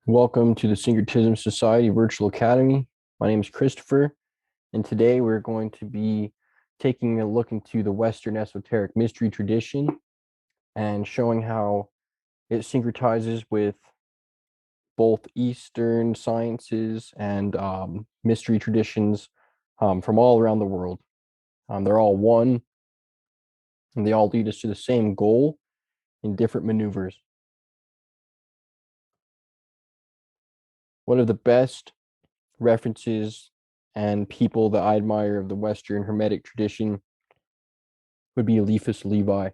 Welcome to the Syncretism Society Virtual Academy. My name is Christopher, and today we're going to be taking a look into the Western esoteric mystery tradition and showing how it syncretizes with both Eastern sciences and mystery traditions from all around the world. They're all one, and they all lead us to the same goal in different maneuvers. One of the best references and people that I admire of the Western Hermetic tradition would be Eliphas Levi.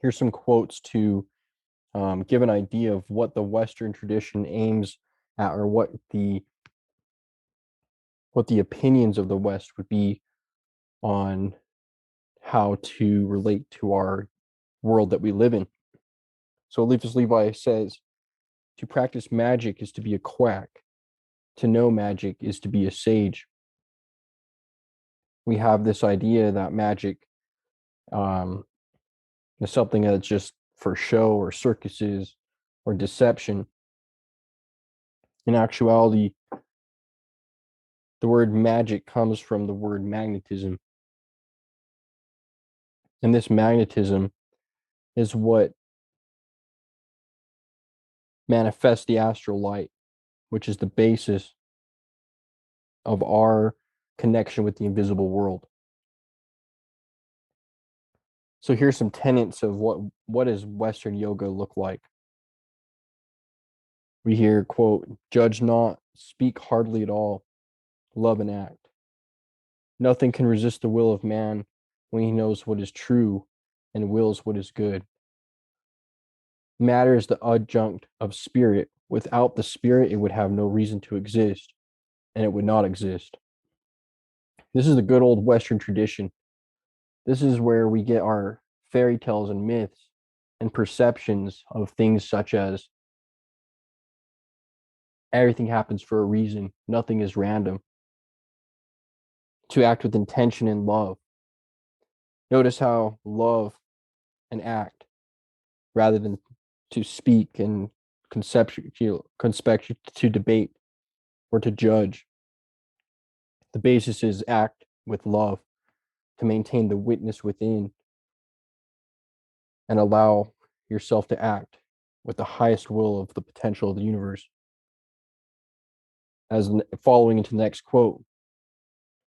Here's some quotes to give an idea of what the Western tradition aims at, or what the opinions of the West would be on how to relate to our world that we live in. So Eliphas Levi says, to practice magic is to be a quack. To know magic is to be a sage. We have this idea that magic um, is something that's just for show or circuses or deception. In actuality, the word magic comes from the word magnetism. And this magnetism is what manifests the astral light, which is the basis of our connection with the invisible world. So here's some tenets of what does Western yoga look like. We hear, quote, judge not, speak hardly at all, love and act. Nothing can resist the will of man when he knows what is true and wills what is good. Matter is the adjunct of spirit. Without the spirit, it would have no reason to exist, and it would not exist. This is the good old Western tradition. This is where we get our fairy tales and myths and perceptions of things such as everything happens for a reason, nothing is random, to act with intention and love. Notice how love and act rather than to speak and conspect to debate or to judge. The basis is act with love to maintain the witness within and allow yourself to act with the highest will of the potential of the universe. As following into the next quote,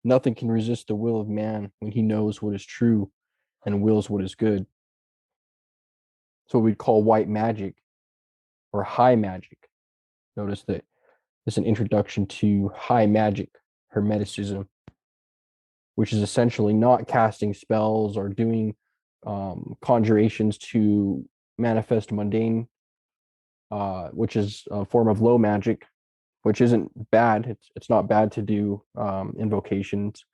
nothing can resist the will of man when he knows what is true and wills what is good. So we'd call white magic or high magic. Notice that it's an introduction to high magic, hermeticism, which is essentially not casting spells or doing conjurations to manifest mundane, which is a form of low magic, which isn't bad. It's not bad to do invocations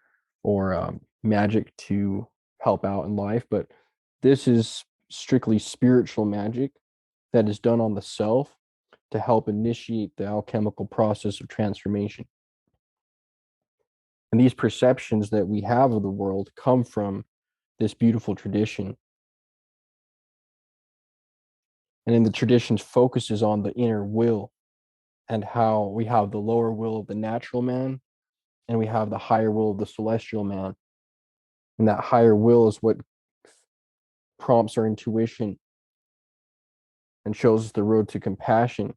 or magic to help out in life, but this is strictly spiritual magic that is done on the self to help initiate the alchemical process of transformation. And these perceptions that we have of the world come from this beautiful tradition. And in the traditions focuses on the inner will and how we have the lower will of the natural man and we have the higher will of the celestial man. And that higher will is what prompts our intuition and shows us the road to compassion.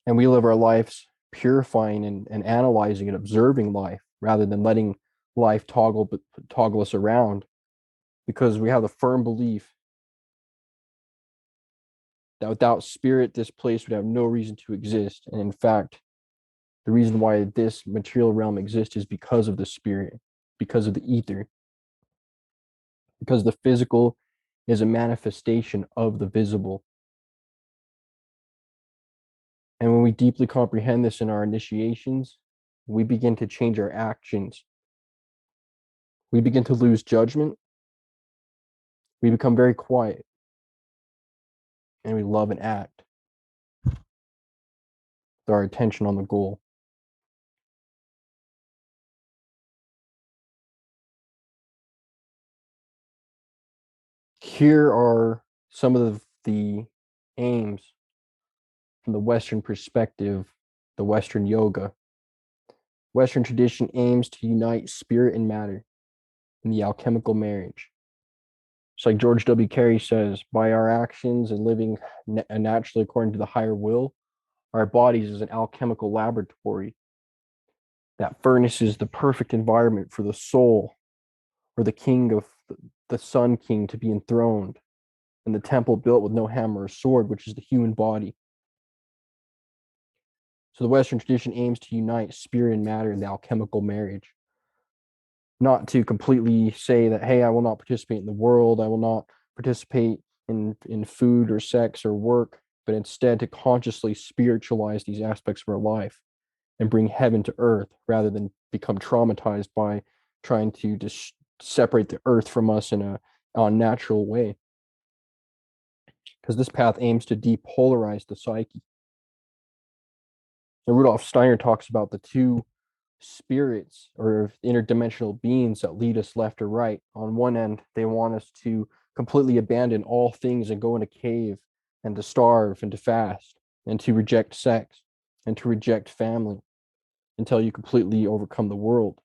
And we live our lives purifying and analyzing and observing life rather than letting life toggle us around, because we have the firm belief that without spirit, this place would have no reason to exist. And in fact, the reason why this material realm exists is because of the spirit, because of the ether, because the physical is a manifestation of the visible. And when we deeply comprehend this in our initiations, we begin to change our actions. We begin to lose judgment. We become very quiet and we love and act with our attention on the goal. Here are some of the aims from the Western perspective, the Western yoga. Western tradition aims to unite spirit and matter in the alchemical marriage. It's like George W. Carey says, by our actions and living naturally according to the higher will, our bodies is an alchemical laboratory that furnishes the perfect environment for the soul or the king of the sun king to be enthroned, and the temple built with no hammer or sword, which is the human body. So the Western tradition aims to unite spirit and matter in the alchemical marriage, not to completely say that, hey, I will not participate in the world, I will not participate in food or sex or work, but instead to consciously spiritualize these aspects of our life and bring heaven to earth rather than become traumatized by trying to just separate the earth from us in a unnatural way. Because this path aims to depolarize the psyche. And Rudolf Steiner talks about the two spirits or interdimensional beings that lead us left or right. On one end, they want us to completely abandon all things and go in a cave and to starve and to fast and to reject sex and to reject family until you completely overcome the world.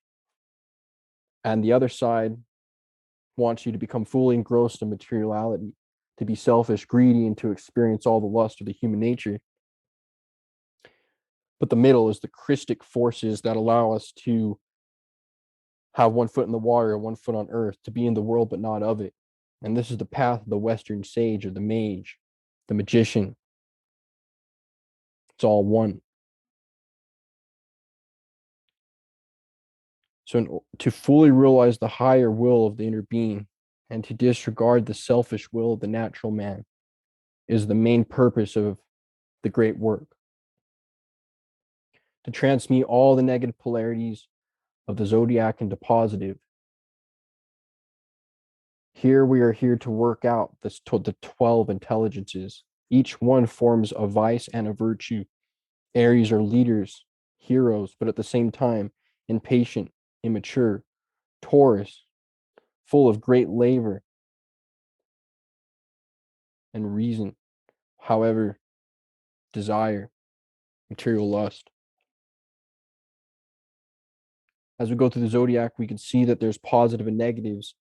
And the other side wants you to become fully engrossed in materiality, to be selfish, greedy, and to experience all the lust of the human nature. But the middle is the Christic forces that allow us to have one foot in the water and one foot on earth, to be in the world but not of it. And this is the path of the Western sage or the mage, the magician. It's all one. So to fully realize the higher will of the inner being and to disregard the selfish will of the natural man is the main purpose of the great work. To transmute all the negative polarities of the zodiac into positive. Here we are here to work out the 12 intelligences. Each one forms a vice and a virtue. Aries are leaders, heroes, but at the same time, impatient, immature. Taurus, full of great labor and reason. However, desire, material lust. As we go through the zodiac, we can see that there's positive and negatives,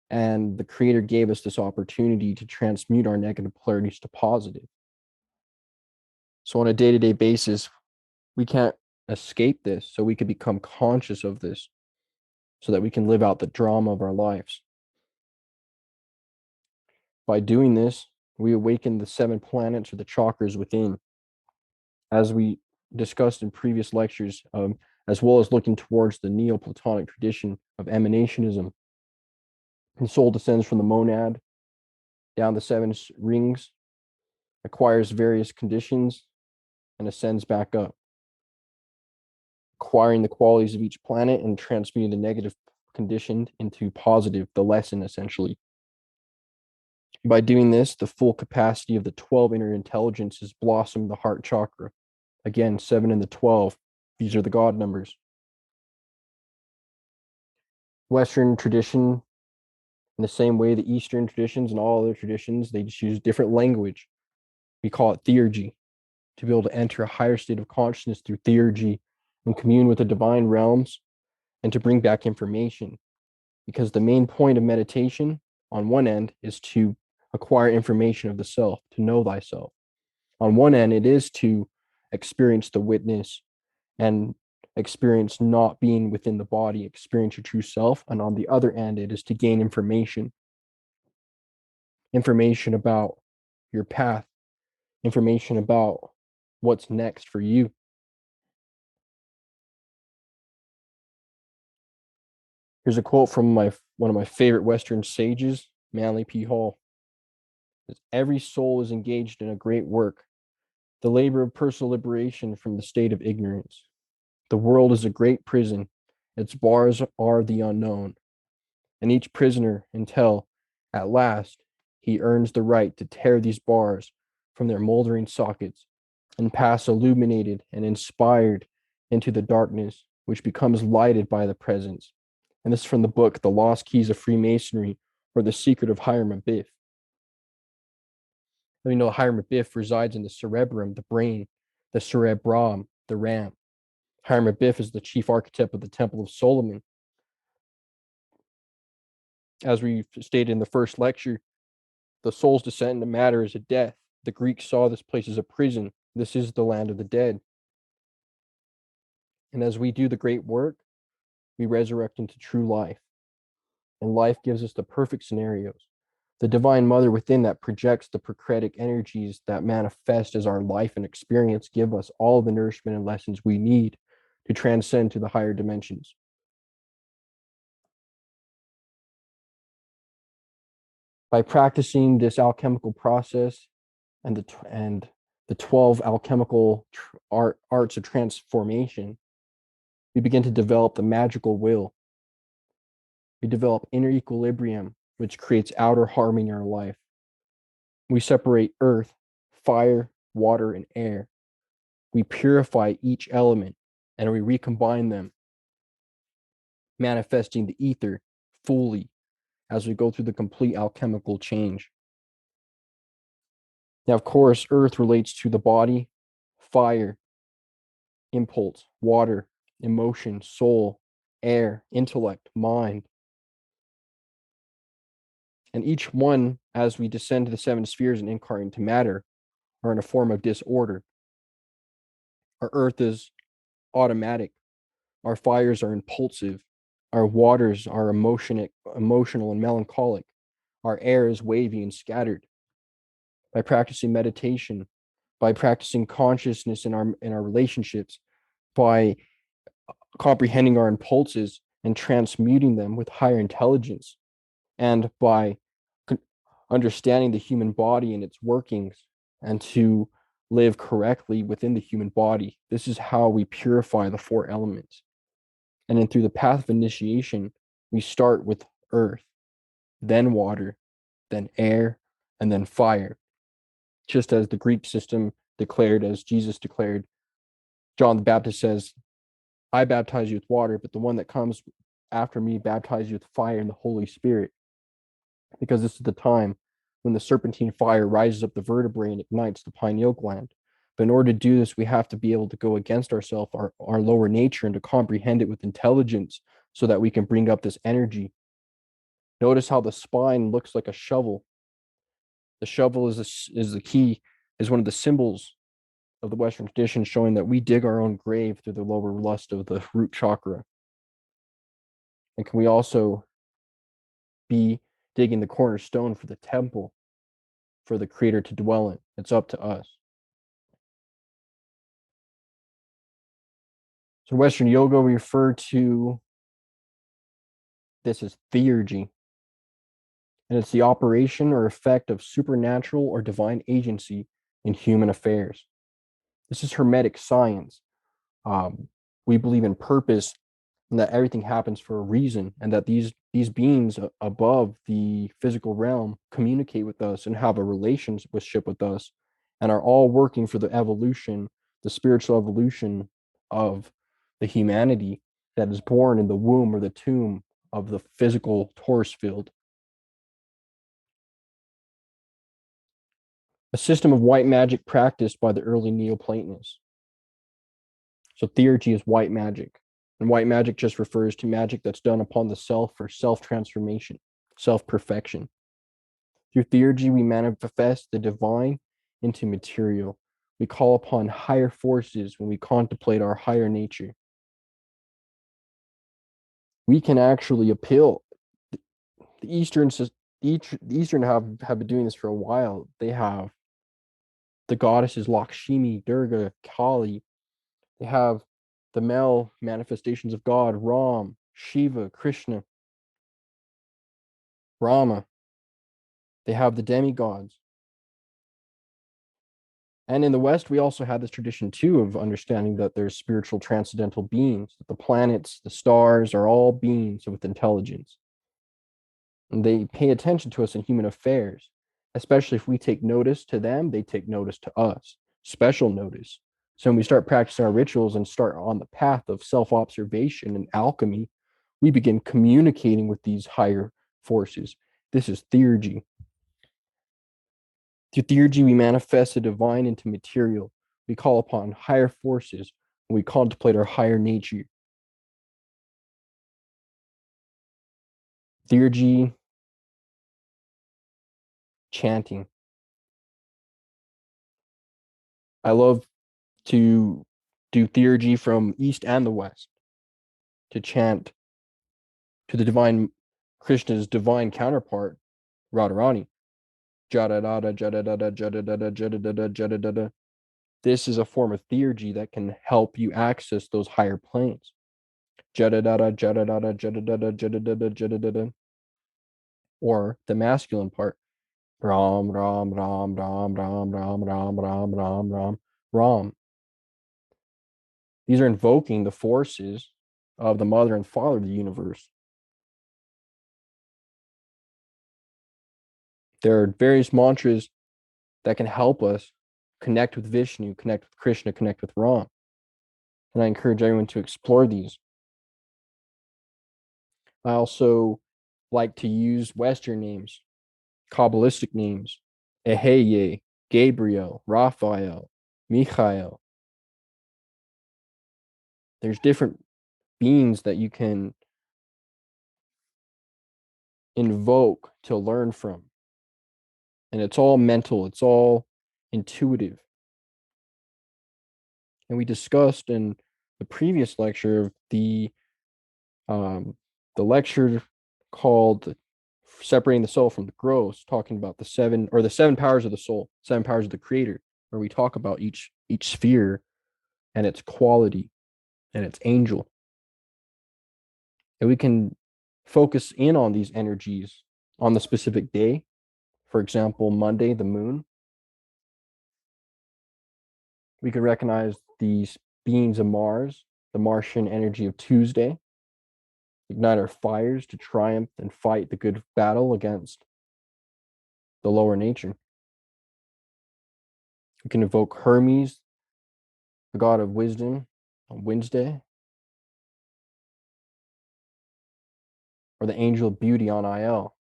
and the creator gave us this opportunity to transmute our negative polarities to positive. So on a day-to-day basis, we can't escape this, so we can become conscious of this so that we can live out the drama of our lives. By doing this, we awaken the 7 planets or the chakras within, as we discussed in previous lectures, as well as looking towards the Neoplatonic tradition of emanationism. The soul descends from the monad down the 7 rings, acquires various conditions, and ascends back up, acquiring the qualities of each planet and transmuting the negative conditioned into positive, the lesson essentially. By doing this, the full capacity of the 12 inner intelligences blossom the heart chakra. Again, 7 and the 12, these are the God numbers. Western tradition, in the same way the Eastern traditions and all other traditions, they just use different language. We call it theurgy, to be able to enter a higher state of consciousness through theurgy and commune with the divine realms and to bring back information. Because the main point of meditation on one end is to acquire information of the self, to know thyself. On one end, it is to experience the witness and experience not being within the body, experience your true self. And on the other end, it is to gain information about your path, information about what's next for you. Here's a quote from one of my favorite Western sages, Manly P. Hall. Every soul is engaged in a great work, the labor of personal liberation from the state of ignorance. The world is a great prison. Its bars are the unknown. And each prisoner, until, at last, he earns the right to tear these bars from their moldering sockets and pass illuminated and inspired into the darkness, which becomes lighted by the presence. And this is from the book, The Lost Keys of Freemasonry, or The Secret of Hiram Abiff. We know Hiram-Abiff resides in the cerebrum, the brain, the cerebrum, the RAM. Hiram-Abiff is the chief architect of the Temple of Solomon. As we stated in the first lecture, the soul's descent into matter is a death. The Greeks saw this place as a prison. This is the land of the dead. And as we do the great work, we resurrect into true life. And life gives us the perfect scenarios. The Divine Mother within that projects the procretic energies that manifest as our life and experience give us all the nourishment and lessons we need to transcend to the higher dimensions. By practicing this alchemical process and the 12 alchemical arts of transformation, we begin to develop the magical will. We develop inner equilibrium, which creates outer harmony in our life. We separate earth, fire, water, and air. We purify each element and we recombine them, manifesting the ether fully as we go through the complete alchemical change. Now, of course, earth relates to the body, fire, impulse, water, emotion, soul, air, intellect, mind. And each one, as we descend to the seven spheres and incarnate into matter, are in a form of disorder. Our earth is automatic. Our fires are impulsive. Our waters are emotional and melancholic. Our air is wavy and scattered. By practicing meditation, by practicing consciousness in our relationships, by comprehending our impulses and transmuting them with higher intelligence, and by understanding the human body and its workings, and to live correctly within the human body. This is how we purify the four elements. And then through the path of initiation, we start with earth, then water, then air, and then fire. Just as the Greek system declared, as Jesus declared, John the Baptist says, I baptize you with water, but the one that comes after me baptizes you with fire and the Holy Spirit. Because this is the time when the serpentine fire rises up the vertebrae and ignites the pineal gland. But in order to do this, we have to be able to go against ourselves, our lower nature, and to comprehend it with intelligence so that we can bring up this energy. Notice how the spine looks like a shovel. The shovel is the key, is one of the symbols of the Western tradition, showing that we dig our own grave through the lower lust of the root chakra. And can we also be digging the cornerstone for the temple for the creator to dwell in? It's up to us. So in Western yoga, we refer to this as theurgy. And it's the operation or effect of supernatural or divine agency in human affairs. This is Hermetic science. We believe in purpose and that everything happens for a reason, and that these beings above the physical realm communicate with us and have a relationship with us, and are all working for the evolution, the spiritual evolution of the humanity that is born in the womb or the tomb of the physical torus field. A system of white magic practiced by the early Neoplatonists. So theurgy is white magic. And white magic just refers to magic that's done upon the self for self-transformation, self-perfection. Through theurgy, we manifest the divine into material. We call upon higher forces when we contemplate our higher nature. We can actually appeal. The Eastern have been doing this for a while. They have the goddesses Lakshmi, Durga, Kali. They have the male manifestations of God, Ram, Shiva, Krishna, Brahma. They have the demigods. And in the West, we also have this tradition too of understanding that there's spiritual transcendental beings, that the planets, the stars are all beings with intelligence. And they pay attention to us in human affairs, especially if we take notice to them, they take notice to us, special notice. So when we start practicing our rituals and start on the path of self-observation and alchemy, we begin communicating with these higher forces. This is theurgy. Through theurgy, we manifest the divine into material. We call upon higher forces when we contemplate our higher nature. Theurgy, chanting. I love to do theurgy from east and the west, to chant to the divine Krishna's divine counterpart, Radharani. Jada-dada, jada-dada, jada-dada, jada-dada, jada-dada. This is a form of theurgy that can help you access those higher planes. Jada-dada, jada-dada, jada-dada, jada-dada, jada-dada. Or the masculine part. Ram, ram, ram, ram, ram, ram, ram, ram, ram, ram, ram. These are invoking the forces of the mother and father of the universe. There are various mantras that can help us connect with Vishnu, connect with Krishna, connect with Ram. And I encourage everyone to explore these. I also like to use Western names, Kabbalistic names, Eheye, Gabriel, Raphael, Michael. There's different beings that you can invoke to learn from. And it's all mental, it's all intuitive. And we discussed in the previous lecture of the lecture called Separating the Soul from the Gross, talking about the seven powers of the soul, seven powers of the creator, where we talk about each sphere and its quality and its angel. And we can focus in on these energies on the specific day. For example, Monday, the moon. We could recognize these beings of Mars, the Martian energy of Tuesday, ignite our fires to triumph and fight the good battle against the lower nature. We can invoke Hermes, the god of wisdom, on Wednesday, or the angel of beauty on IL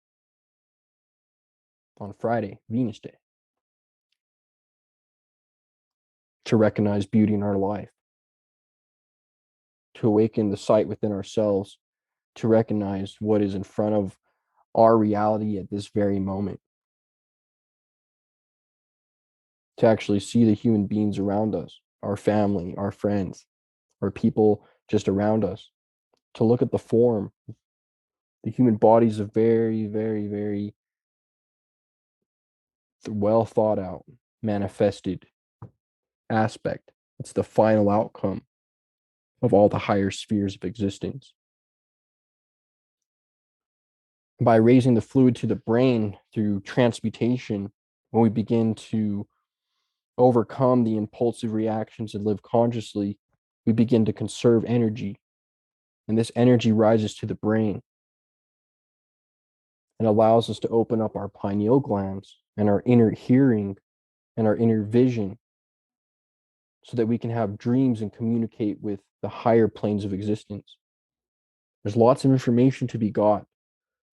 on Friday, Venus Day, to recognize beauty in our life, to awaken the sight within ourselves, to recognize what is in front of our reality at this very moment, to actually see the human beings around us, our family, our friends, or people just around us, to look at the form. The human body is a very, very, very well thought out, manifested aspect. It's the final outcome of all the higher spheres of existence. By raising the fluid to the brain through transmutation, when we begin to overcome the impulsive reactions and live consciously, we begin to conserve energy. And this energy rises to the brain and allows us to open up our pineal glands and our inner hearing and our inner vision so that we can have dreams and communicate with the higher planes of existence. There's lots of information to be got,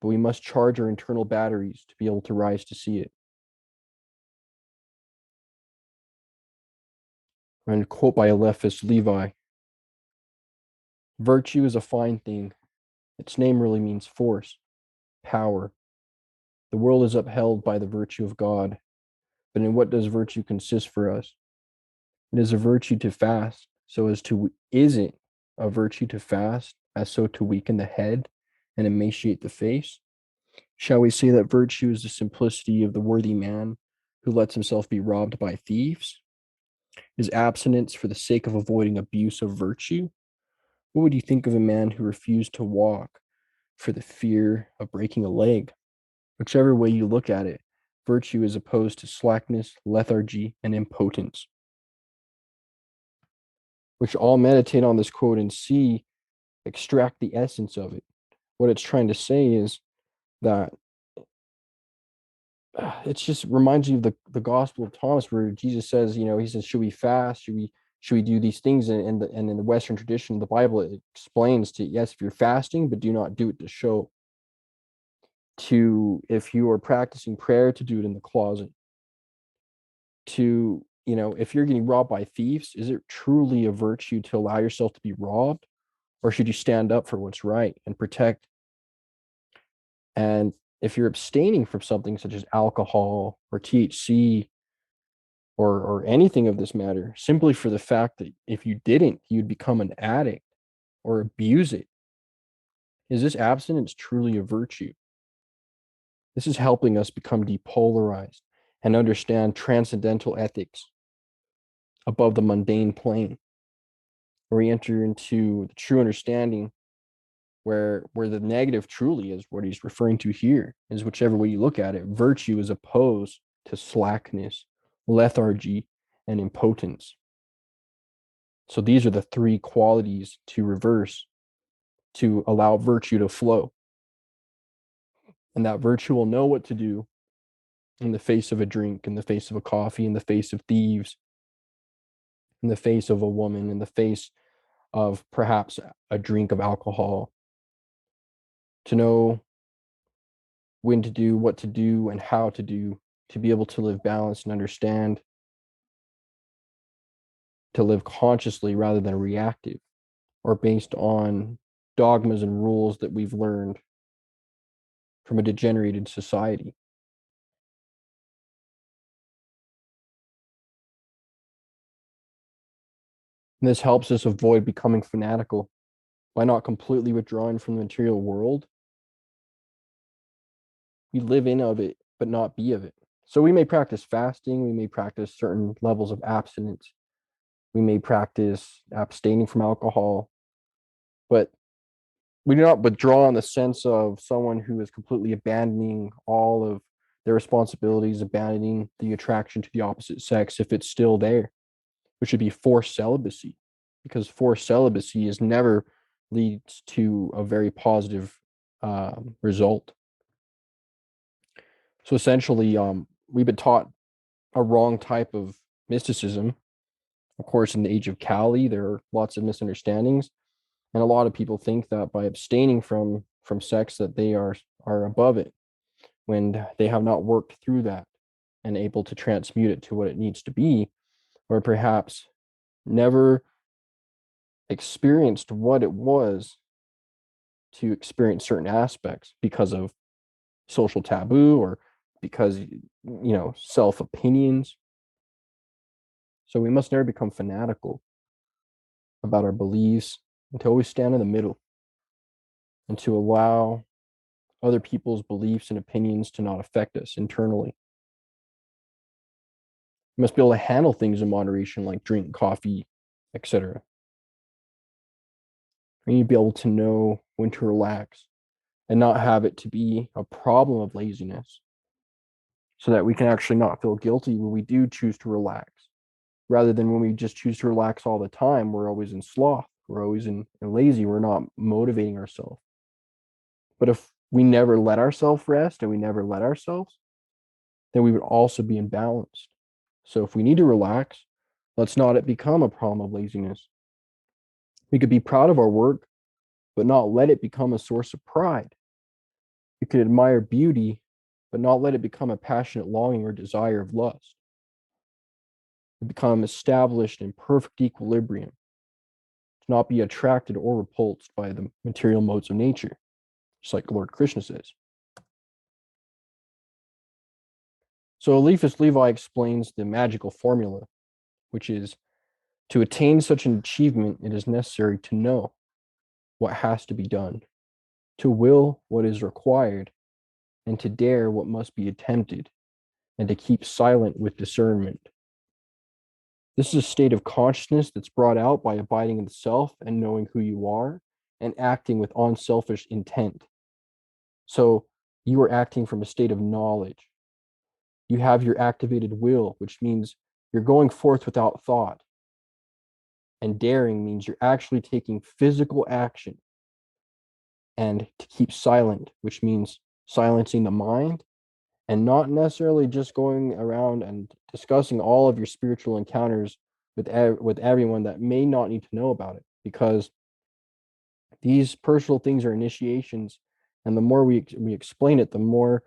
but we must charge our internal batteries to be able to rise to see it. And a quote by Eliphas Levi: virtue is a fine thing. Its name really means force, power. The world is upheld by the virtue of God. But in what does virtue consist for us? It is a virtue to fast, so as to, is it a virtue to fast, as so to weaken the head and emaciate the face? Shall we say that virtue is the simplicity of the worthy man who lets himself be robbed by thieves? Is abstinence for the sake of avoiding abuse of virtue? What would you think of a man who refused to walk for the fear of breaking a leg? Whichever way you look at it, virtue is opposed to slackness, lethargy, and impotence. We should all meditate on this quote and see, extract the essence of it. What it's trying to say is that it just reminds you of the Gospel of Thomas, where Jesus says, he says, should we fast? Should we do these things? And in the Western tradition of the Bible, it explains to, yes, if you're fasting, but do not do it to show. To, if you are practicing prayer, to do it in the closet. to, if you're getting robbed by thieves, is it truly a virtue to allow yourself to be robbed? Or should you stand up for what's right and protect? And if you're abstaining from something such as alcohol or THC or anything of this matter, simply for the fact that if you didn't, you'd become an addict or abuse it, is this abstinence truly a virtue? This is helping us become depolarized and understand transcendental ethics above the mundane plane, where we enter into the true understanding where the negative truly is what he's referring to here, is whichever way you look at it, virtue is opposed to slackness, lethargy, and impotence. So these are the three qualities to reverse to allow virtue to flow. And that virtue will know what to do in the face of a drink, in the face of a coffee, in the face of thieves, in the face of a woman, in the face of perhaps a drink of alcohol, to know when to do, what to do, and how to do, to be able to live balanced and understand, to live consciously rather than reactive or based on dogmas and rules that we've learned from a degenerated society. And this helps us avoid becoming fanatical by not completely withdrawing from the material world. We live in of it, but not be of it. So we may practice fasting, we may practice certain levels of abstinence, we may practice abstaining from alcohol, but we do not withdraw in the sense of someone who is completely abandoning all of their responsibilities, abandoning the attraction to the opposite sex if it's still there, which should be forced celibacy, because forced celibacy is never leads to a very positive result. So essentially, we've been taught a wrong type of mysticism. Of course, in the age of Kali, there are lots of misunderstandings, and a lot of people think that by abstaining from sex that they are above it, when they have not worked through that and able to transmute it to what it needs to be, or perhaps never experienced what it was to experience certain aspects because of social taboo or because self opinions. So we must never become fanatical about our beliefs and to always stand in the middle and to allow other people's beliefs and opinions to not affect us internally. We must be able to handle things in moderation, like drink coffee, etc. We need to be able to know when to relax and not have it to be a problem of laziness, so that we can actually not feel guilty when we do choose to relax, rather than when we just choose to relax all the time, we're always in sloth, we're always in lazy, we're not motivating ourselves. But if we never let ourselves rest and we never let ourselves, then we would also be imbalanced. So if we need to relax, let's not it become a problem of laziness. We could be proud of our work, but not let it become a source of pride. We could admire beauty, but not let it become a passionate longing or desire of lust. We become established in perfect equilibrium, to not be attracted or repulsed by the material modes of nature, just like Lord Krishna says. So Eliphas Levi explains the magical formula, which is, to attain such an achievement, it is necessary to know what has to be done, to will what is required, and to dare what must be attempted, and to keep silent with discernment. This is a state of consciousness that's brought out by abiding in the self and knowing who you are and acting with unselfish intent. So you are acting from a state of knowledge. You have your activated will, which means you're going forth without thought. And daring means you're actually taking physical action. And to keep silent, which means silencing the mind and not necessarily just going around and discussing all of your spiritual encounters with everyone that may not need to know about it, because these personal things are initiations, and the more we explain it, the more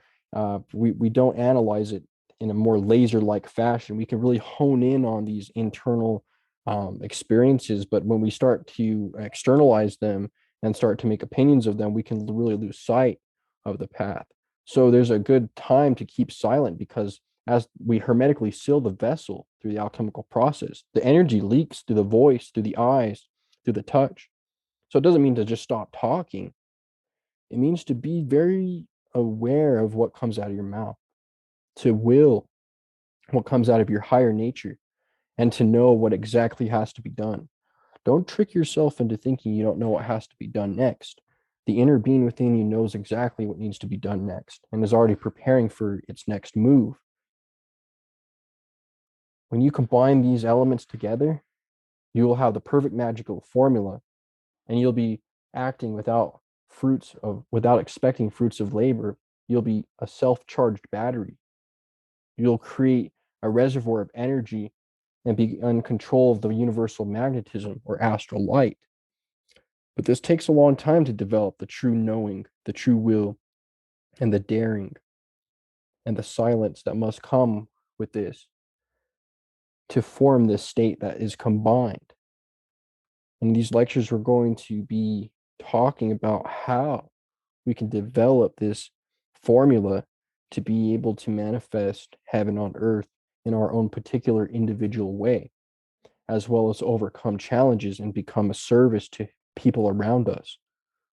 we don't analyze it in a more laser-like fashion. We can really hone in on these internal experiences, but when we start to externalize them and start to make opinions of them, we can really lose sight of the path. So there's a good time to keep silent, because as we hermetically seal the vessel through the alchemical process, the energy leaks through the voice, through the eyes, through the touch. So it doesn't mean to just stop talking. It means to be very aware of what comes out of your mouth, to will what comes out of your higher nature, and to know what exactly has to be done. Don't trick yourself into thinking you don't know what has to be done next. The inner being within you knows exactly what needs to be done next and is already preparing for its next move. When you combine these elements together, you will have the perfect magical formula, and you'll be acting without expecting fruits of labor. You'll be a self-charged battery. You'll create a reservoir of energy and be in control of the universal magnetism or astral light. But this takes a long time to develop the true knowing, the true will, and the daring and the silence that must come with this to form this state that is combined. In these lectures, we're going to be talking about how we can develop this formula to be able to manifest heaven on earth in our own particular individual way, as well as overcome challenges and become a service to people around us.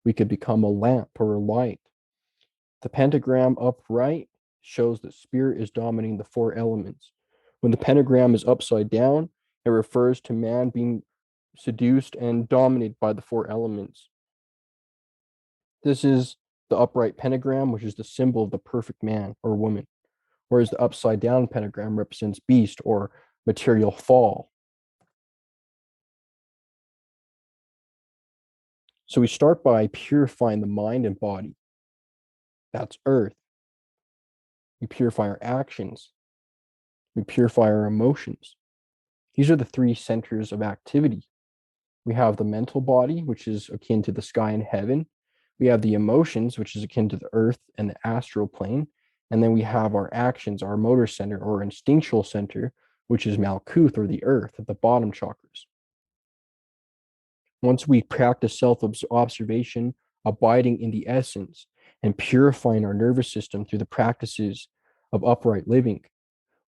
We could become a lamp or a light. The pentagram upright shows that spirit is dominating the four elements. When the pentagram is upside down, it refers to man being seduced and dominated by the four elements. This is the upright pentagram, which is the symbol of the perfect man or woman, whereas the upside down pentagram represents beast or material fall. So we start by purifying the mind and body. That's earth. We purify our actions. We purify our emotions. These are the three centers of activity. We have the mental body, which is akin to the sky and heaven. We have the emotions, which is akin to the earth and the astral plane. And then we have our actions, our motor center or instinctual center, which is Malkuth or the earth at the bottom chakras. Once we practice self-observation, abiding in the essence, and purifying our nervous system through the practices of upright living,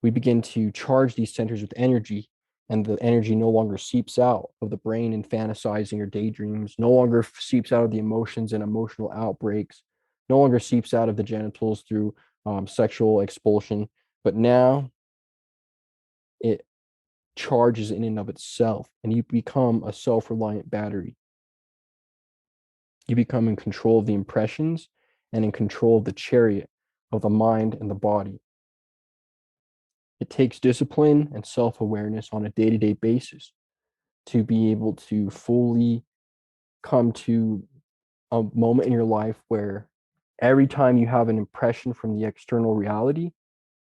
we begin to charge these centers with energy, and the energy no longer seeps out of the brain in fantasizing or daydreams, no longer seeps out of the emotions and emotional outbreaks, no longer seeps out of the genitals through sexual expulsion, but now it charges in and of itself, and you become a self-reliant battery. You become in control of the impressions and in control of the chariot of the mind and the body. It takes discipline and self-awareness on a day-to-day basis to be able to fully come to a moment in your life where every time you have an impression from the external reality,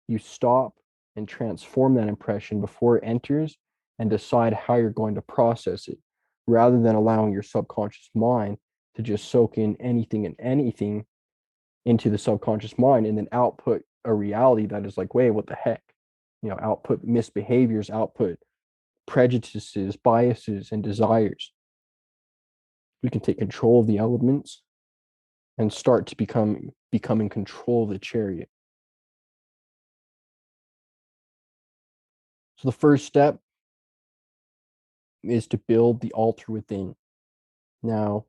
you stop and transform that impression before it enters and decide how you're going to process it, rather than allowing your subconscious mind to just soak in anything and anything into the subconscious mind and then output a reality that is like, wait, what the heck? Output misbehaviors, output prejudices, biases, and desires. We can take control of the elements and start to become in control of the chariot. So the first step is to build the altar within. Now,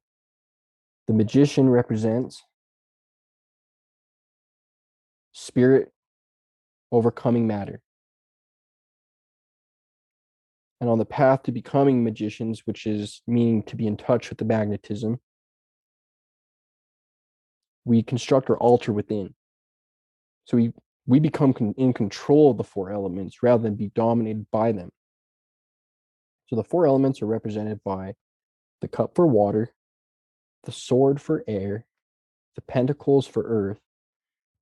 the magician represents spirit overcoming matter. And on the path to becoming magicians, which is meaning to be in touch with the magnetism, we construct our altar within. So we become in control of the four elements rather than be dominated by them. So the four elements are represented by the cup for water, the sword for air, the pentacles for earth,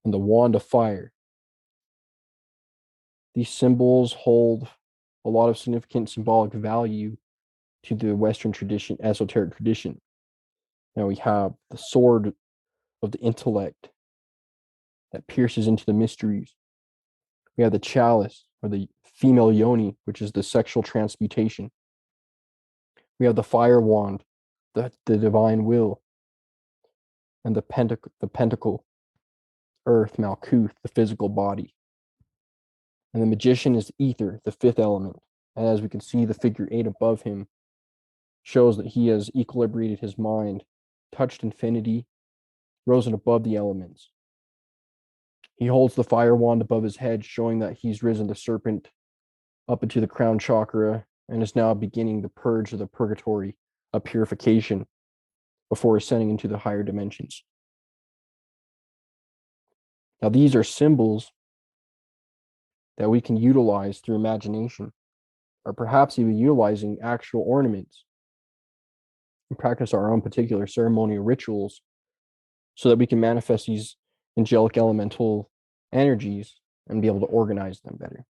and the wand of fire. These symbols hold a lot of significant symbolic value to the Western tradition, esoteric tradition. Now we have the sword of the intellect that pierces into the mysteries. We have the chalice, or the female yoni, which is the sexual transmutation. We have the fire wand, the divine will, and the pentacle, earth, Malkuth, the physical body. And the magician is ether, the fifth element. And as we can see, the figure 8 above him shows that he has equilibrated his mind, touched infinity, risen above the elements. He holds the fire wand above his head, showing that he's risen the serpent up into the crown chakra and is now beginning the purge of the purgatory of purification before ascending into the higher dimensions. Now, these are symbols that we can utilize through imagination, or perhaps even utilizing actual ornaments and practice our own particular ceremonial rituals so that we can manifest these angelic elemental energies and be able to organize them better.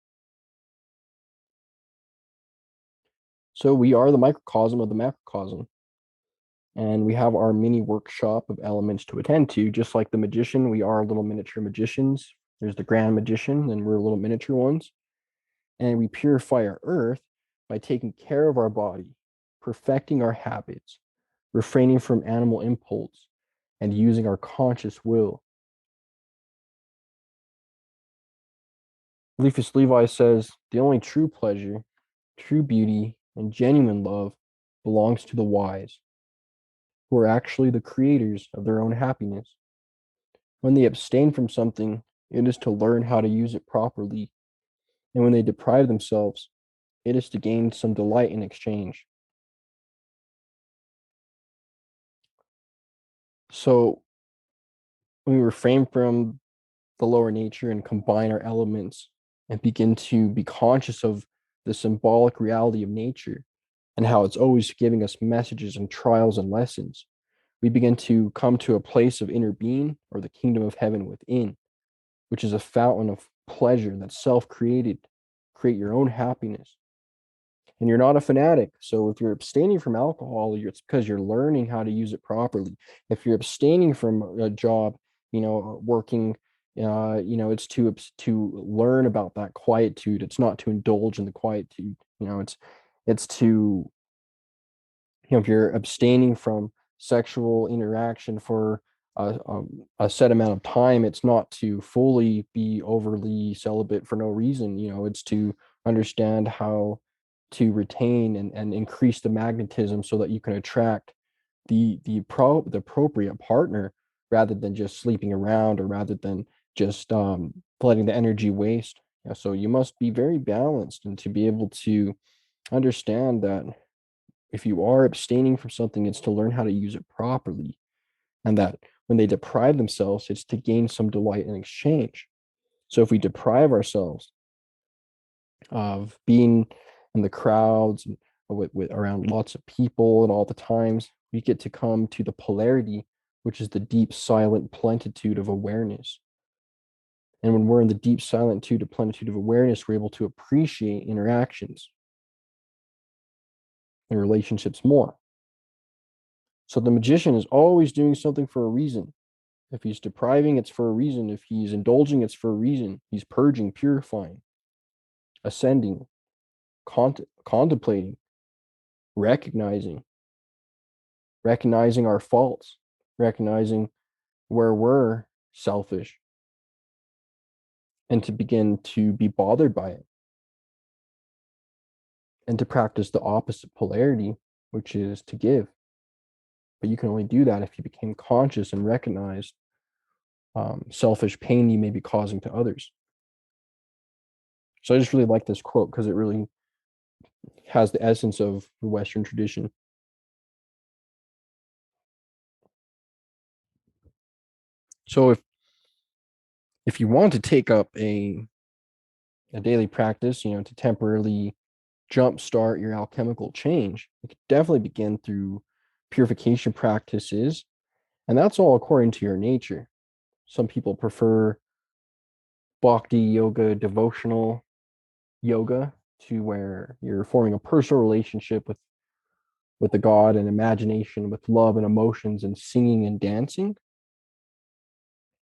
So we are the microcosm of the macrocosm. And we have our mini workshop of elements to attend to. Just like the magician, we are little miniature magicians. There's the grand magician, and we're little miniature ones. And we purify our earth by taking care of our body, perfecting our habits, refraining from animal impulse, and using our conscious will. Eliphas Levi says, the only true pleasure, true beauty, and genuine love belongs to the wise, who are actually the creators of their own happiness. When they abstain from something, it is to learn how to use it properly. And when they deprive themselves, it is to gain some delight in exchange. So when we refrain from the lower nature and combine our elements and begin to be conscious of the symbolic reality of nature and how it's always giving us messages and trials and lessons, we begin to come to a place of inner being, or the kingdom of heaven within, which is a fountain of pleasure that's self-created. Create your own happiness. And you're not a fanatic. So if you're abstaining from alcohol, it's because you're learning how to use it properly. If you're abstaining from a job, working, it's to learn about that quietude. It's not to indulge in the quietude. It's to, if you're abstaining from sexual interaction for a set amount of time, it's not to fully be overly celibate for no reason. It's to understand how to retain and increase the magnetism so that you can attract the appropriate partner, rather than just sleeping around, or rather than just letting the energy waste. So you must be very balanced, and to be able to understand that if you are abstaining from something, it's to learn how to use it properly. And that when they deprive themselves, it's to gain some delight in exchange. So if we deprive ourselves of being in the crowds and with around lots of people and all the times, we get to come to the polarity, which is the deep, silent plenitude of awareness. And when we're in the deep, silent plenitude of awareness, we're able to appreciate interactions and relationships more. So the magician is always doing something for a reason. If he's depriving, it's for a reason. If he's indulging, it's for a reason. He's purging, purifying, ascending, contemplating, recognizing our faults, recognizing where we're selfish, and to begin to be bothered by it, and to practice the opposite polarity, which is to give. But you can only do that if you became conscious and recognized selfish pain you may be causing to others. So I just really like this quote because it really has the essence of the Western tradition. So if you want to take up a daily practice, to temporarily jumpstart your alchemical change, you could definitely begin through purification practices, and that's all according to your nature. Some people prefer bhakti yoga, devotional yoga, to where you're forming a personal relationship with the god and imagination, with love and emotions and singing and dancing.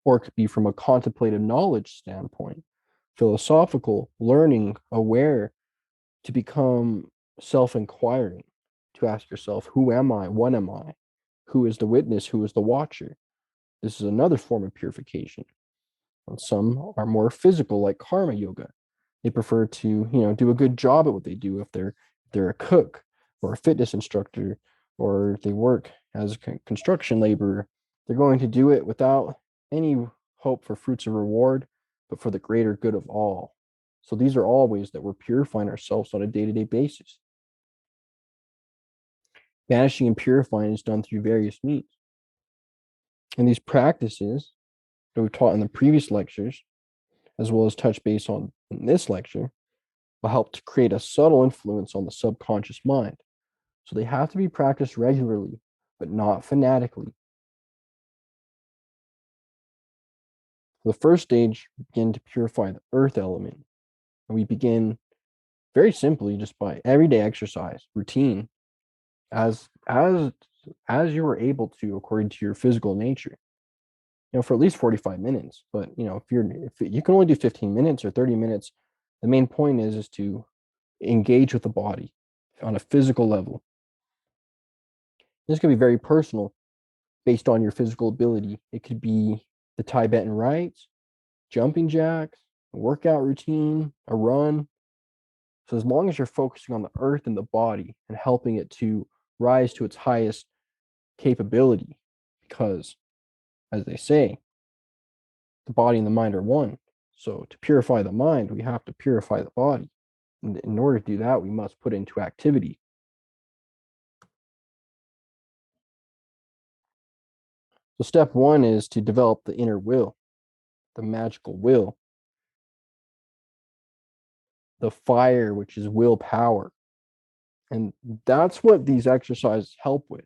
Or it could be from a contemplative knowledge standpoint. philosophical, learning, aware, to become self-inquiring, to ask yourself, who am I? What am I? Who is the witness? Who is the watcher? This is another form of purification. And some are more physical, like karma yoga. They prefer to, do a good job at what they do. If they're a cook or a fitness instructor, or if they work as a construction laborer, they're going to do it without any hope for fruits of reward, but for the greater good of all. So these are all ways that we're purifying ourselves on a day-to-day basis. Banishing and purifying is done through various means. And these practices that we've taught in the previous lectures, as well as touch base on in this lecture, will help to create a subtle influence on the subconscious mind. So they have to be practiced regularly, but not fanatically. For the first stage, we begin to purify the earth element. And we begin very simply just by everyday exercise, routine, as you are able to according to your physical nature. For at least 45 minutes. But if you can only do 15 minutes or 30 minutes, the main point is to engage with the body on a physical level. This can be very personal based on your physical ability. It could be the Tibetan rites, jumping jacks, a workout routine, a run. So as long as you're focusing on the earth and the body and helping it to rise to its highest capability, because as they say, the body and the mind are one. So to purify the mind, we have to purify the body. And in order to do that, we must put into activity. So step one is to develop the inner will, the magical will, the fire, which is willpower. And that's what these exercises help with.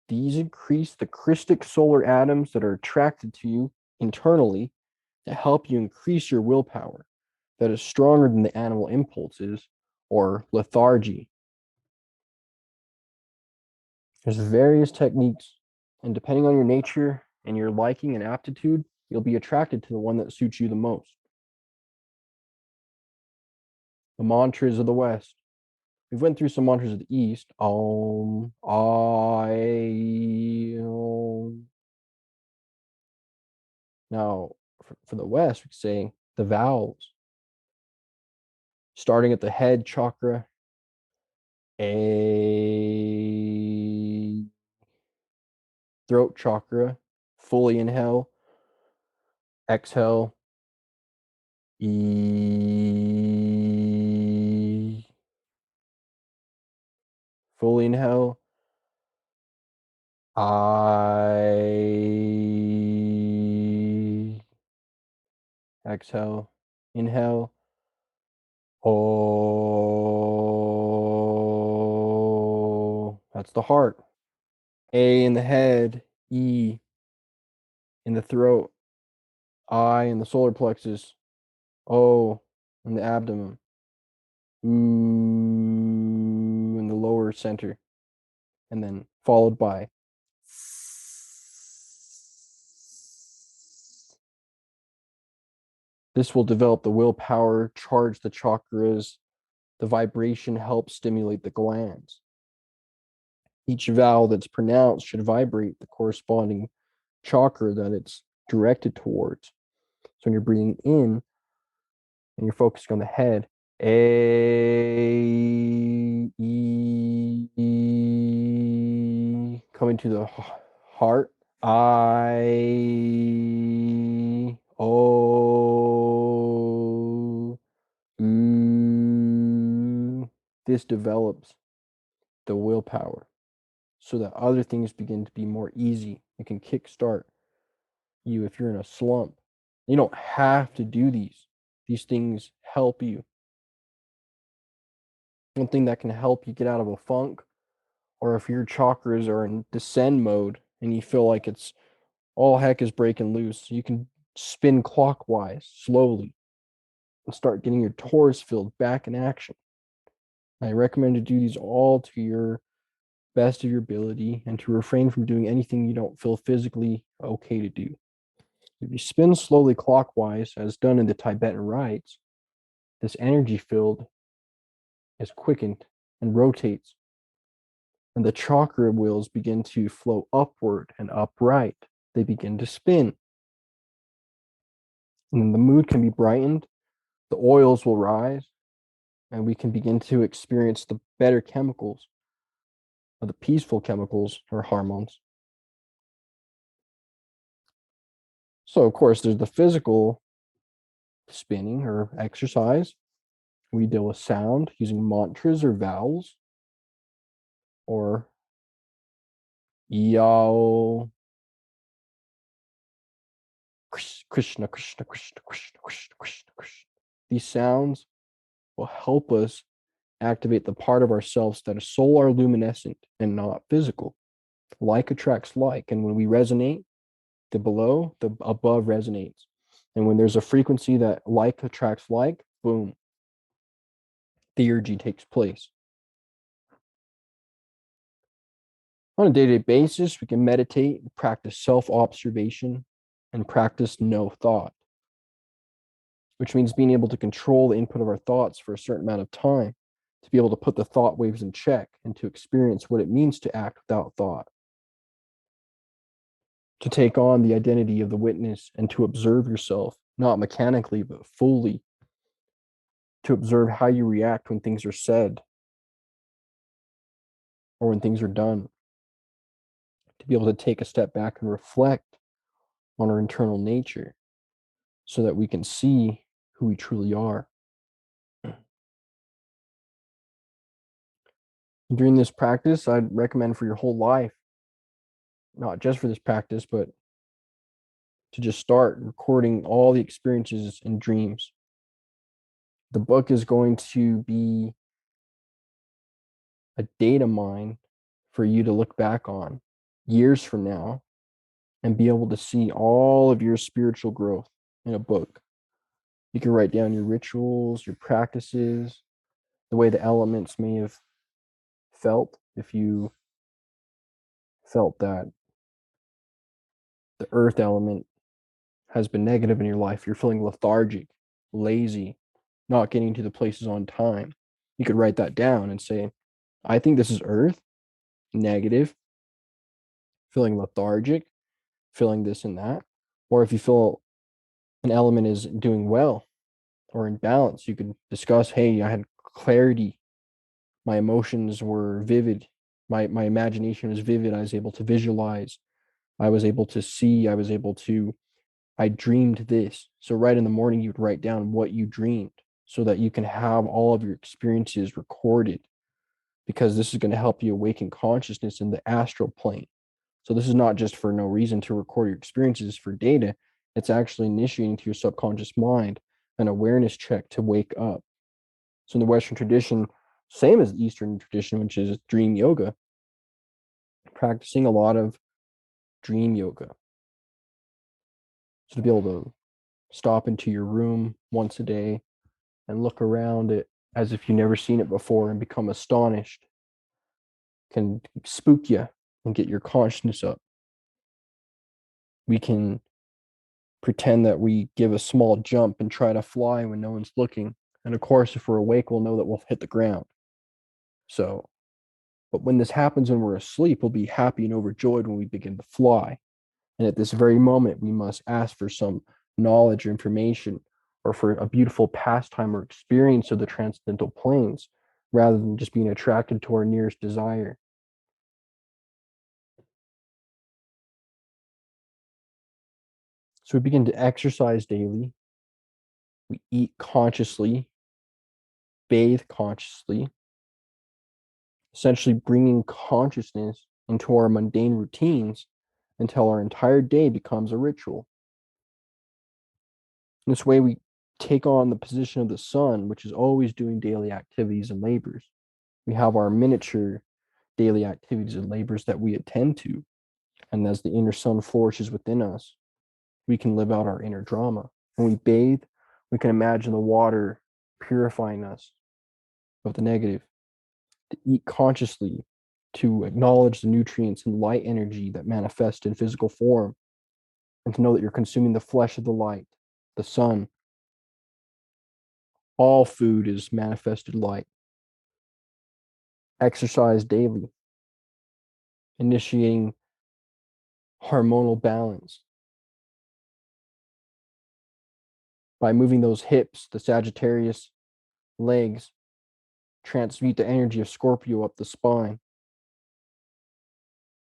These increase the crystic solar atoms that are attracted to you internally to help you increase your willpower that is stronger than the animal impulses or lethargy. There's various techniques, and depending on your nature and your liking and aptitude, you'll be attracted to the one that suits you the most. The mantras of the West. We've went through some mantras of the East. Om, I, Om. Now, for the West, we could say the vowels, starting at the head chakra, A, throat chakra, fully inhale, exhale, E, fully inhale, I, exhale, inhale, O, that's the heart. A in the head, E in the throat, I in the solar plexus, O in the abdomen, U in the lower center, and then followed by this will develop the willpower, charge the chakras. The vibration helps stimulate the glands. Each vowel that's pronounced should vibrate the corresponding chakra that it's directed towards. So when you're breathing in and you're focusing on the head, A, E, coming to the heart, I, O, U. This develops the willpower so that other things begin to be more easy. It can kickstart you if you're in a slump. You don't have to do these. These things help you. One thing that can help you get out of a funk, or if your chakras are in descend mode and you feel like it's all heck is breaking loose, you can spin clockwise slowly and start getting your torus field back in action. I recommend to do these all to your best of your ability and to refrain from doing anything you don't feel physically okay to do. If you spin slowly clockwise, as done in the Tibetan rites, this energy field is quickened and rotates, and the chakra wheels begin to flow upward and upright. They begin to spin. And then the mood can be brightened, the oils will rise, and we can begin to experience the better chemicals, or the peaceful chemicals or hormones. So, of course, there's the physical spinning or exercise. We deal with sound using mantras or vowels, or Yao, Krishna, Krishna, Krishna, Krishna, Krishna, Krishna, Krishna. These sounds will help us activate the part of ourselves that is solar luminescent and not physical. Like attracts like, and when we resonate, the below, the above resonates. And when there's a frequency that like attracts like, boom, theurgy takes place. On a day-to-day basis, we can meditate, practice self-observation, and practice no thought, which means being able to control the input of our thoughts for a certain amount of time, to be able to put the thought waves in check and to experience what it means to act without thought, to take on the identity of the witness and to observe yourself, not mechanically, but fully, to observe how you react when things are said or when things are done, to be able to take a step back and reflect on our internal nature so that we can see who we truly are. During this practice, I'd recommend for your whole life, not just for this practice, but to just start recording all the experiences and dreams. The book is going to be a data mine for you to look back on years from now and be able to see all of your spiritual growth in a book. You can write down your rituals, your practices, the way the elements may have felt if you felt that the earth element has been negative in your life. You're feeling lethargic, lazy, not getting to the places on time. You could write that down and say, I think this is earth, negative, feeling lethargic, feeling this and that. Or if you feel an element is doing well or in balance, you could discuss, hey, I had clarity. My emotions were vivid. My imagination was vivid. I was able to visualize. I was able to see. I dreamed this. So right in the morning, you'd write down what you dreamed so that you can have all of your experiences recorded, because this is going to help you awaken consciousness in the astral plane. So this is not just for no reason to record your experiences for data. It's actually initiating to your subconscious mind an awareness check to wake up. So in the Western tradition, same as the Eastern tradition, which is dream yoga, practicing a lot of dream yoga. So to be able to stop into your room once a day and look around it as if you've never seen it before and become astonished can spook you and get your consciousness up. We can pretend that we give a small jump and try to fly when no one's looking. And of course, if we're awake, we'll know that we'll hit the ground. So, but when this happens when we're asleep, we'll be happy and overjoyed when we begin to fly. And at this very moment, we must ask for some knowledge or information, or for a beautiful pastime or experience of the transcendental planes, rather than just being attracted to our nearest desire. So we begin to exercise daily. We eat consciously, bathe consciously, essentially bringing consciousness into our mundane routines until our entire day becomes a ritual. In this way, we take on the position of the sun, which is always doing daily activities and labors. We have our miniature daily activities and labors that we attend to. And as the inner sun flourishes within us, we can live out our inner drama. When we bathe, we can imagine the water purifying us of the negative, to eat consciously, to acknowledge the nutrients and light energy that manifest in physical form, and to know that you're consuming the flesh of the light, the sun. All food is manifested light. Exercise daily, initiating hormonal balance by moving those hips, the Sagittarius legs, transmute the energy of Scorpio up the spine.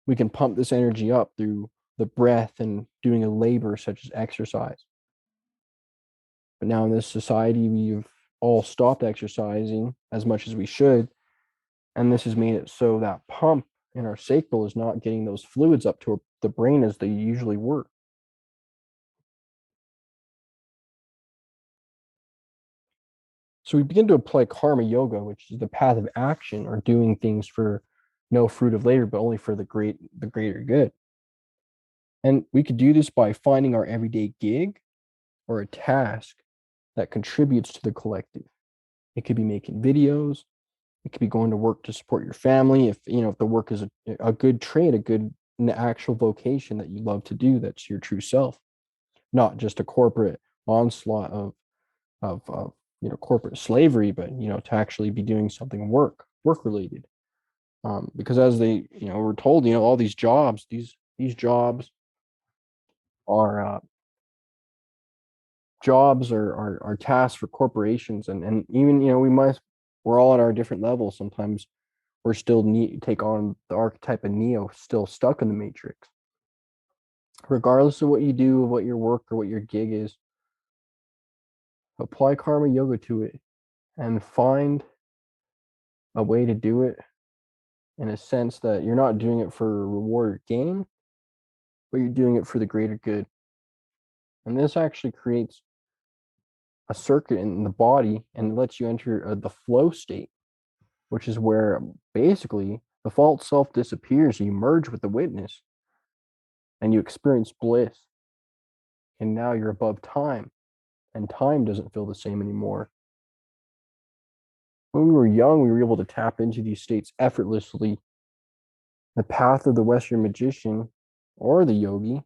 We can pump this energy up through the breath and doing a labor such as exercise. But now in this society, we've all stopped exercising as much as we should. And this has made it so that pump in our sacral is not getting those fluids up to the brain as they usually were. So we begin to apply karma yoga, which is the path of action or doing things for no fruit of labor, but only for the greater good. And we could do this by finding our everyday gig or a task that contributes to the collective. It could be making videos. It could be going to work to support your family. If if the work is a good trade, an actual vocation that you love to do, that's your true self, not just a corporate onslaught of corporate slavery, but to actually be doing something work related. Because as they we're told, all these jobs, these are jobs are tasks for corporations, and even we're all at our different levels. Sometimes we're still take on the archetype of Neo, still stuck in the matrix. Regardless of what you do, what your work or what your gig is, apply karma yoga to it and find a way to do it in a sense that you're not doing it for reward or gain, but you're doing it for the greater good. And this actually creates a circuit in the body and lets you enter the flow state, which is where basically the false self disappears. You merge with the witness and you experience bliss. And now you're above time, and time doesn't feel the same anymore. When we were young, we were able to tap into these states effortlessly. The path of the Western magician or the yogi,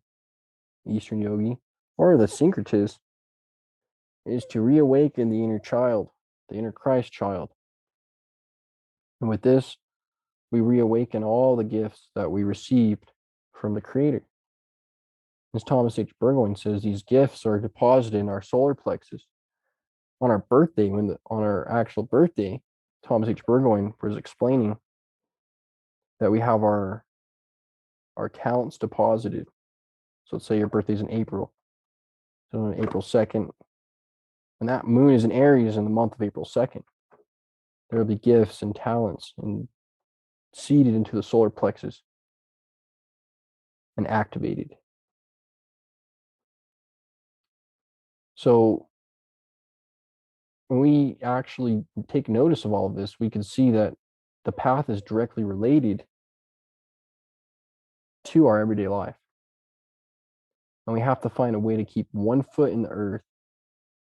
Eastern yogi, or the syncretist is to reawaken the inner child, the inner Christ child. And with this, we reawaken all the gifts that we received from the Creator. As Thomas H. Burgoyne says, these gifts are deposited in our solar plexus. On our birthday, on our actual birthday, Thomas H. Burgoyne was explaining that we have our talents deposited. So let's say your birthday's in April. So on April 2nd, and that moon is in Aries in the month of April 2nd, there will be gifts and talents and seeded into the solar plexus and activated. So when we actually take notice of all of this, we can see that the path is directly related to our everyday life. And we have to find a way to keep one foot in the earth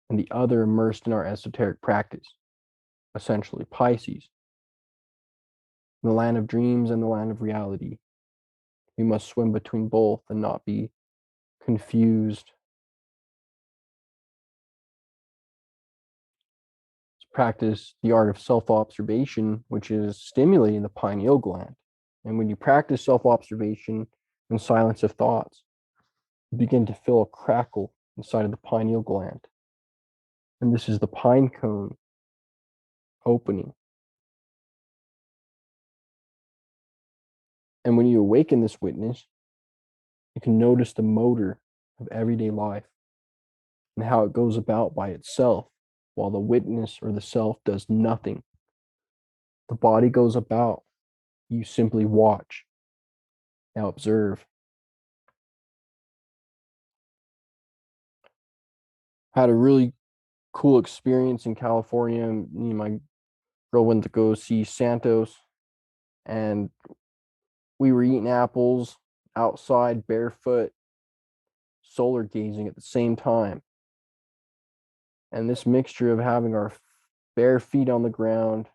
and the other immersed in our esoteric practice, essentially Pisces, the land of dreams and the land of reality. We must swim between both and not be confused. Practice the art of self-observation, which is stimulating the pineal gland. And when you practice self-observation and silence of thoughts, you begin to feel a crackle inside of the pineal gland. And this is the pine cone opening. And when you awaken this witness, you can notice the motor of everyday life and how it goes about by itself while the witness or the self does nothing. The body goes about, you simply watch. Now observe. Had a really cool experience in California. Me and my girl went to go see Santos, and we were eating apples outside barefoot, solar gazing at the same time. And this mixture of having our bare feet on the ground,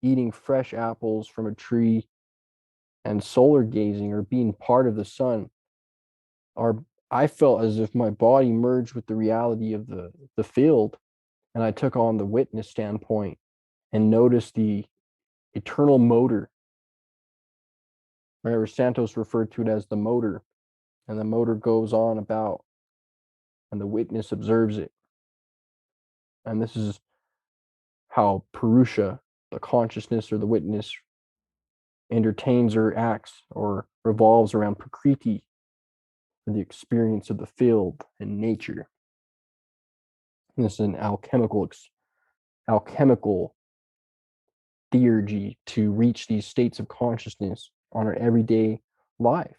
eating fresh apples from a tree, and solar gazing or being part of the sun, our I felt as if my body merged with the reality of the field, and I took on the witness standpoint and noticed the eternal motor. Wherever Santos referred to it as the motor, and the motor goes on about, and the witness observes it. And this is how Purusha, the consciousness or the witness, entertains or acts or revolves around Prakriti, or the experience of the field and nature. And this is an alchemical theurgy to reach these states of consciousness on our everyday life.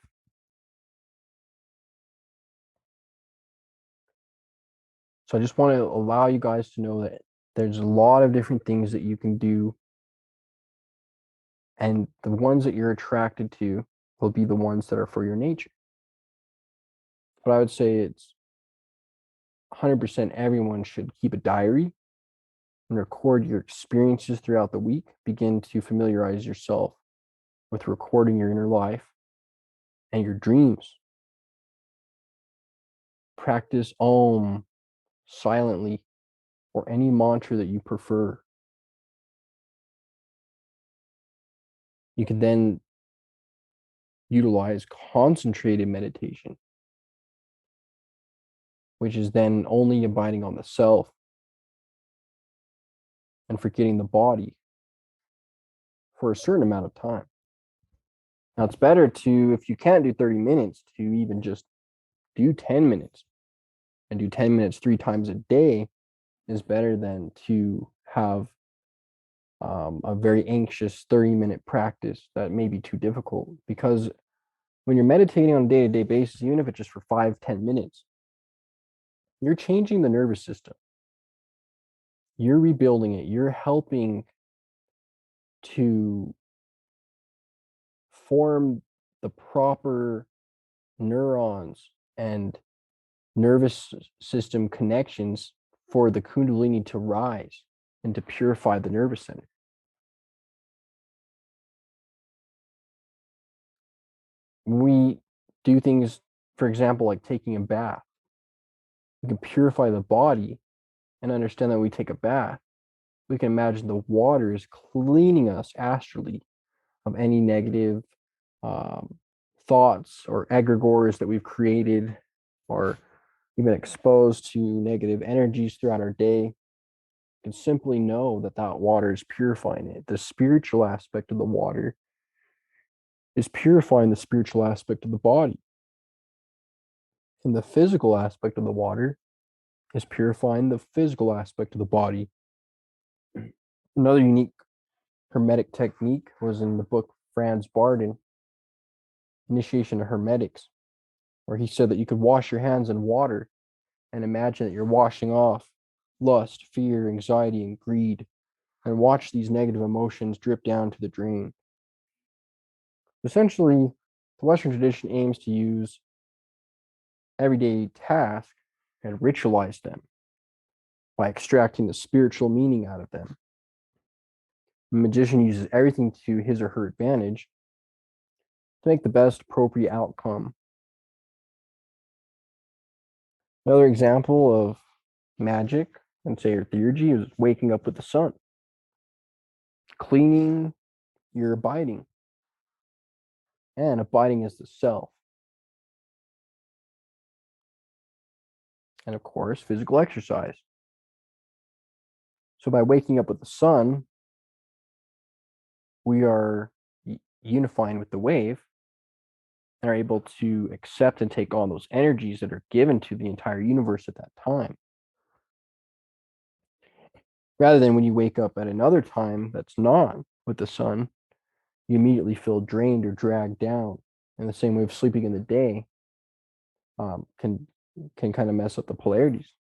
So I just want to allow you guys to know that there's a lot of different things that you can do, and the ones that you're attracted to will be the ones that are for your nature. But I would say it's 100% everyone should keep a diary and record your experiences throughout the week. Begin to familiarize yourself with recording your inner life and your dreams. Practice Om silently or any mantra that you prefer. You can then utilize concentrated meditation, which is then only abiding on the self and forgetting the body for a certain amount of time. Now, it's better to, if you can't do 30 minutes, to even just do 10 minutes, and do 10 minutes 3 times a day is better than to have a very anxious 30-minute practice that may be too difficult. Because when you're meditating on a day-to-day basis, even if it's just for 5-10 minutes, you're changing the nervous system. You're rebuilding it. You're helping to form the proper neurons and nervous system connections for the Kundalini to rise and to purify the nervous center. We do things, for example, like taking a bath. We can purify the body and understand that when we take a bath, we can imagine the water is cleaning us astrally of any negative um, thoughts or egregores that we've created, or even exposed to negative energies throughout our day. You can simply know that that water is purifying it. The spiritual aspect of the water is purifying the spiritual aspect of the body. And the physical aspect of the water is purifying the physical aspect of the body. Another unique hermetic technique was in the book Franz Barden, Initiation of Hermetics, where he said that you could wash your hands in water and imagine that you're washing off lust, fear, anxiety, and greed, and watch these negative emotions drip down to the drain. Essentially, the Western tradition aims to use everyday tasks and ritualize them by extracting the spiritual meaning out of them. The magician uses everything to his or her advantage to make the best appropriate outcome. Another example of magic and say your theurgy is waking up with the sun, cleaning your abiding, and abiding is the self. And of course, physical exercise. So by waking up with the sun, we are unifying with the wave and are able to accept and take on those energies that are given to the entire universe at that time. Rather than when you wake up at another time that's not with the sun, you immediately feel drained or dragged down. In the same way of sleeping in the day can kind of mess up the polarities.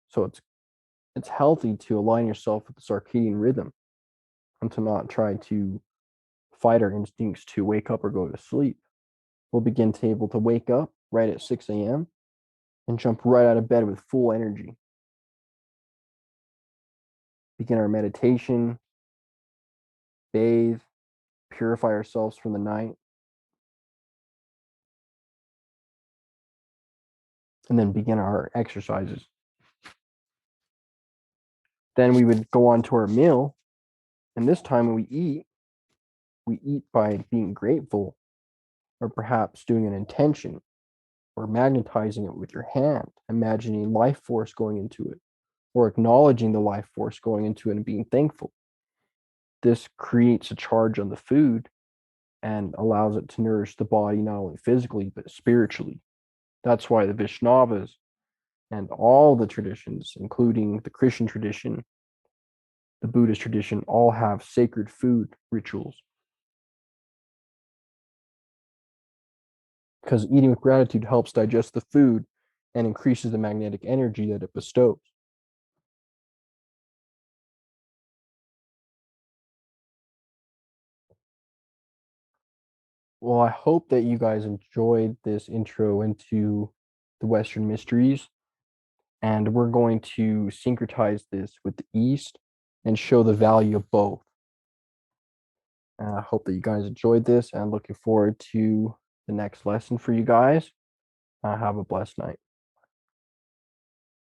So it's healthy to align yourself with the circadian rhythm and to not try to fight our instincts to wake up or go to sleep. We'll begin to able to wake up right at 6 a.m. and jump right out of bed with full energy. Begin our meditation, bathe, purify ourselves from the night, and then begin our exercises. Then we would go on to our meal, and this time when we eat by being grateful, or perhaps doing an intention, or magnetizing it with your hand, imagining life force going into it, or acknowledging the life force going into it and being thankful. This creates a charge on the food and allows it to nourish the body not only physically but spiritually. That's why the Vaishnavas and all the traditions, including the Christian tradition, the Buddhist tradition, all have sacred food rituals. Because eating with gratitude helps digest the food and increases the magnetic energy that it bestows. Well, I hope that you guys enjoyed this intro into the Western mysteries, and we're going to syncretize this with the East and show the value of both. And I hope that you guys enjoyed this, and looking forward to the next lesson for you guys. Have a blessed night.